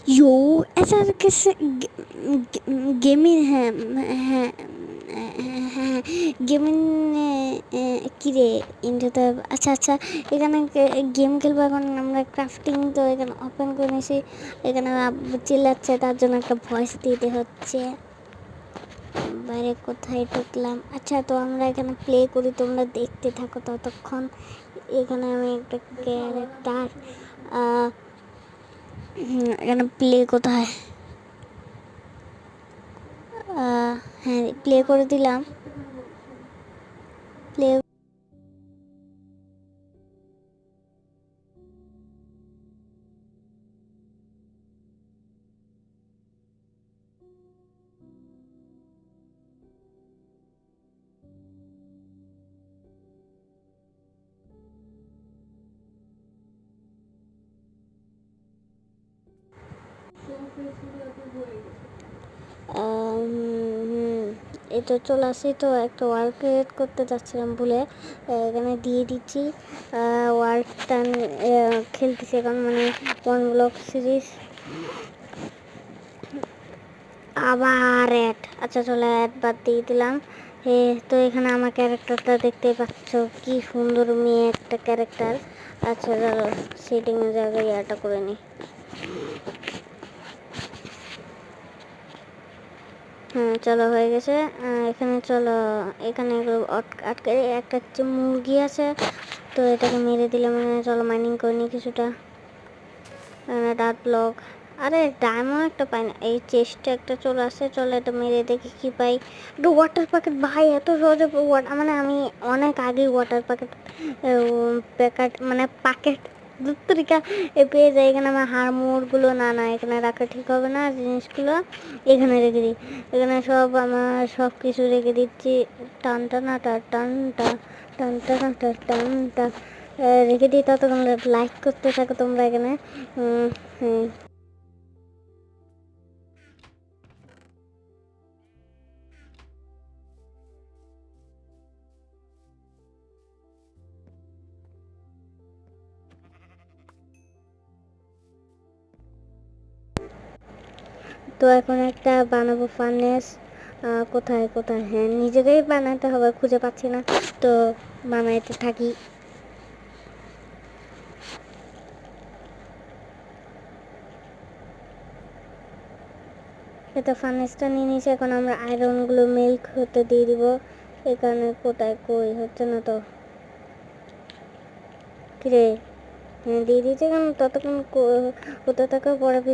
Jo, ऐसा कैसे gaming है হ্যাঁ হ্যাঁ গেমিং কি রে ইন্টারতে আচ্ছা আচ্ছা এখানে গেম খেলবো এখন আমরা ক্রাফটিং তো এখানে ওপেন করে নিয়েছি এখানে আব্বু চিল্লাচ্ছে তার জন্য একটা ভয়েস দিতে হচ্ছে বাইরে কোথায় ঢুকলাম আচ্ছা তো আমরা এখানে প্লে করি তোমরা দেখতে থাকো ততক্ষণ এখানে আমি একটা ক্যারেক্টার এখানে প্লে কোথায় হ্যাঁ প্লে করে দিলাম প্লে এই তো চলে আসি তো একটা ওয়ার্ক ক্রিয়েট করতে যাচ্ছিলাম ভুলে এখানে দিয়ে দিচ্ছি ওয়ার্কটা খেলতেছি এখন মানে ওয়ান ব্লক সিরিজ আবার অ্যাড আচ্ছা চলো অ্যাড বাদ দিয়ে দিলাম তো এখানে আমার ক্যারেক্টারটা দেখতেই পাচ্ছ কি সুন্দর মেয়ে একটা ক্যারেক্টার আচ্ছা চলো সেটিংয়ের জায়গায় ইয়াটা করে নিই হ্যাঁ চলো হয়ে গেছে এখানে চলো এখানে আটকে একটা মুরগি আছে তো এটাকে মেরে দিলে মানে চলো মাইনিং করে নিই কিছুটা ডার্ক ব্লক আরে ডায়মন্ড একটা পাই না এই চেস্টে একটা চলে আসে চলো এটা মেরে দেখি কি পাই একটু ওয়াটার প্যাকেট ভাই এত সহজে মানে আমি অনেক আগে ওয়াটার প্যাকেট মানে প্যাকেট দুতরিকা পেয়ে যাই এখানে আমার হাড়মোড়গুলো না এখানে রাখা ঠিক হবে না জিনিসগুলো এখানে রেখে দিই এখানে সব আমার সব কিছু রেখে দিচ্ছি টানটা টানটা টানটা টানটা রেখে দিই ততক্ষণ লাইক করতে থাকো তোমরা এখানে হ্যাঁ তো এখন একটা বানাবো ফার্নেস কোথায় কোথায় হ্যাঁ নিজেকেই বানাতে হবে খুঁজে পাচ্ছি না তো বানাইতে থাকি এটা ফার্নেসটা নিয়ে নিয়েছি এখন আমরা আয়রনগুলো মিল্ক হতে দিয়ে দিব এখানে কোথায় কই হচ্ছে না তো কিরে হ্যাঁ দিয়ে দিয়েছে কেন ততক্ষণ হতে থাকা পরে